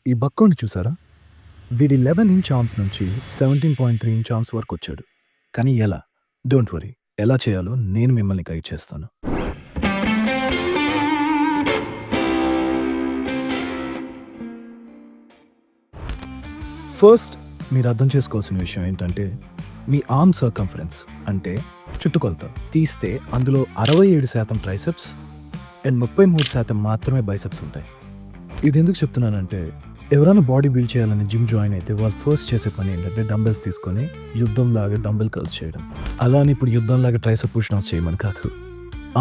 ఈ బక్కోని చూసారా? వీడి 11 ఇంచ్ ఆర్మ్స్ నుంచి 17.3 ఇంచ్ ఆర్మ్స్ వరకు వచ్చాడు. కానీ ఎలా? డోంట్ వరీ, ఎలా చేయాలో నేను మిమ్మల్ని గైడ్ చేస్తాను. ఫస్ట్ మీరు అర్థం చేసుకోవాల్సిన విషయం ఏంటంటే, మీ ఆర్మ్ సర్కంఫరెన్స్ అంటే చుట్టుకొలత తీస్తే అందులో 67% ట్రైసెప్స్ అండ్ 33% మాత్రమే బైసెప్స్ ఉంటాయి. ఇది ఎందుకు చెప్తున్నానంటే, ఎవరైనా బాడీ బిల్డ్ చేయాలని జిమ్ జాయిన్ అయితే వాళ్ళు ఫస్ట్ చేసే పని ఏంటంటే డంబెల్స్ తీసుకొని యుద్ధంలాగా డంబెల్ కర్ల్స్ చేయడం. అలా అని ఇప్పుడు యుద్ధంలాగా ట్రైసెప్ పుష్ డౌన్స్ చేయమని కాదు.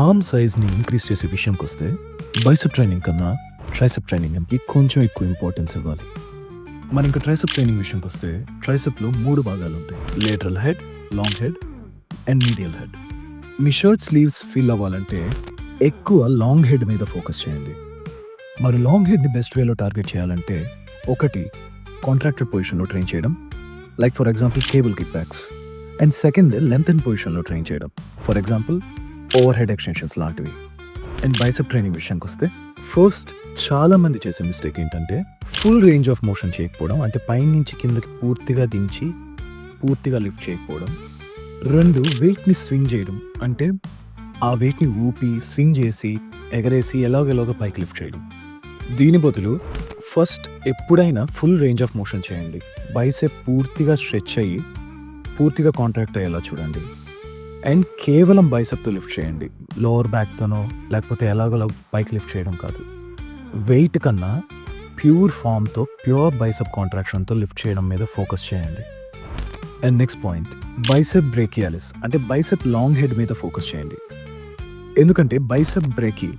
ఆర్మ్ సైజ్ని ఇంక్రీజ్ చేసే విషయంకి వస్తే బైసెప్ ట్రైనింగ్ కన్నా ట్రైసెప్ ట్రైనింగ్కి కొంచెం ఎక్కువ ఇంపార్టెన్స్ ఇవ్వాలి. మన ఇంకా ట్రైసెప్ ట్రైనింగ్ విషయంకి వస్తే ట్రైసెప్లో 3 భాగాలు ఉంటాయి: lateral head, long head and medial head. మీ షర్ట్ స్లీవ్స్ ఫిల్ అవ్వాలంటే ఎక్కువ లాంగ్ హెడ్ మీద ఫోకస్ చేయండి. మరి లాంగ్ హెడ్ని బెస్ట్ వేలో టార్గెట్ చేయాలంటే, ఒకటి కాంట్రాక్టెడ్ పొజిషన్లో ట్రైన్ చేయడం, like for example cable kick backs. And second length and పొజిషన్లో ట్రైన్ చేయడం, for example overhead extensions లాంటివి. అండ్ బైసెప్ ట్రైనింగ్ విషయానికి వస్తే, ఫస్ట్ చాలా మంది చేసే మిస్టేక్ ఏంటంటే ఫుల్ రేంజ్ ఆఫ్ మోషన్ చేయకపోవడం, అంటే పైనుంచి కిందకి పూర్తిగా దించి పూర్తిగా లిఫ్ట్ చేయకపోవడం. 2 వెయిట్ని స్వింగ్ చేయడం, అంటే ఆ వెయిట్ని ఊపి స్వింగ్ చేసి ఎగరేసి ఎలాగెలాగో పైకి లిఫ్ట్ చేయడం. దీని బదులు ఫస్ట్ ఎప్పుడైనా ఫుల్ రేంజ్ ఆఫ్ మోషన్ చేయండి. బైసెప్ పూర్తిగా స్ట్రెచ్ అయ్యి పూర్తిగా కాంట్రాక్ట్ అయ్యేలా చూడండి. అండ్ కేవలం బైసెప్తో లిఫ్ట్ చేయండి, లోవర్ బ్యాక్తోనో లేకపోతే ఎలాగోలా పైకి లిఫ్ట్ చేయడం కాదు. వెయిట్ కన్నా ప్యూర్ ఫామ్తో ప్యూర్ బైసెప్ కాంట్రాక్షన్తో లిఫ్ట్ చేయడం మీద ఫోకస్ చేయండి. అండ్ నెక్స్ట్ పాయింట్, బైసెప్ బ్రేకియాలిస్ అంటే బైసెప్ లాంగ్ హెడ్ మీద ఫోకస్ చేయండి. ఎందుకంటే బైసెప్ బ్రేకి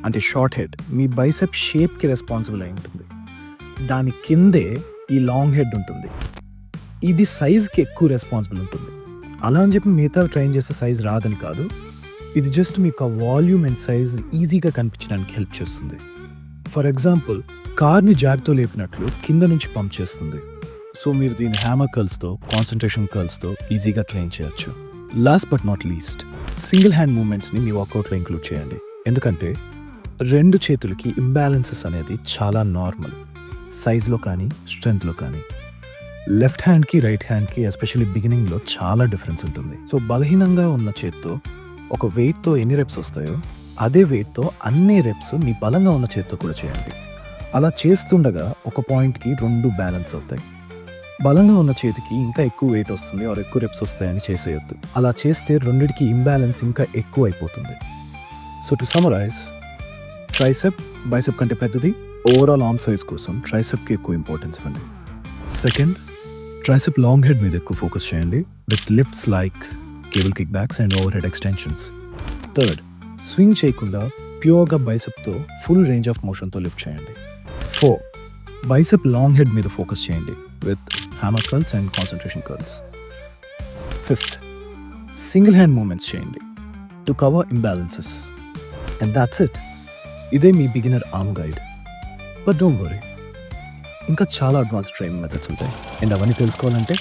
అంటే షార్ట్ హెడ్ మీ బైసెప్ షేప్కి రెస్పాన్సిబుల్ అయి ఉంటుంది. దాని కిందే ఈ లాంగ్ హెడ్ ఉంటుంది. ఇది సైజ్కి ఎక్కువ రెస్పాన్సిబుల్ ఉంటుంది. అలా అని చెప్పి మిగతా ట్రైన్ చేస్తే సైజ్ రాదని కాదు. ఇది జస్ట్ మీకు ఆ వాల్యూమ్ అండ్ సైజ్ ఈజీగా కనిపించడానికి హెల్ప్ చేస్తుంది. ఫర్ ఎగ్జాంపుల్, కార్ని జాగ్తో లేపినట్లు కింద నుంచి పంప్ చేస్తుంది. సో మీరు దీని హ్యామర్ కర్ల్స్తో, కాన్సన్ట్రేషన్ కర్ల్స్తో ఈజీగా ట్రైన్ చేయొచ్చు. Last but not least, single hand మూమెంట్స్ని మీ వర్కౌట్లో ఇంక్లూడ్ చేయండి. ఎందుకంటే 2 చేతులకి ఇంబ్యాలెన్సెస్ అనేది చాలా నార్మల్, సైజ్లో కానీ స్ట్రెంగ్త్లో కానీ. లెఫ్ట్ హ్యాండ్కి రైట్ హ్యాండ్కి ఎస్పెషల్లీ బిగినింగ్లో చాలా డిఫరెన్స్ ఉంటుంది. సో బలహీనంగా ఉన్న చేత్తో ఒక వెయిట్తో ఎన్ని రెప్స్ వస్తాయో అదే వెయిట్తో అన్ని రెప్స్ మీ బలంగా ఉన్న చేత్తో కూడా చేయండి. అలా చేస్తుండగా ఒక పాయింట్కి 2 బ్యాలెన్స్ అవుతాయి. బలంగా ఉన్న చేతికి ఇంకా ఎక్కువ వెయిట్ వస్తుంది ఆర్ ఎక్కువ రెప్స్ వస్తాయని చేసేయొద్దు. అలా చేస్తే రెండిటికి ఇంబ్యాలెన్స్ ఇంకా ఎక్కువ అయిపోతుంది. So to summarize, tricep bicep కంటే పెద్దది. ఓవరాల్ ఆర్మ్ సైజ్ కోసం ట్రైసెప్కి ఎక్కువ ఇంపార్టెన్స్ ఇవ్వండి. సెకండ్, ట్రైసెప్ లాంగ్ హెడ్ మీద ఎక్కువ ఫోకస్ చేయండి with lifts like cable kick backs and overhead extensions. Third, swing చేయకుండా ప్యూర్గా బైసెప్తో ఫుల్ రేంజ్ ఆఫ్ మోషన్తో లిఫ్ట్ చేయండి. 4, బైసెప్ లాంగ్ హెడ్ మీద ఫోకస్ చేయండి with hammer curls and concentration curls. 5th, single hand movements చేయండి to cover imbalances. And that's it. ఇదే మీ beginner arm guide. But don't worry, ఇంకా చాలా అడ్వాన్స్ ట్రైనింగ్ మెథడ్స్ ఉంటాయి. అండ్ అవన్నీ తెలుసుకోవాలంటే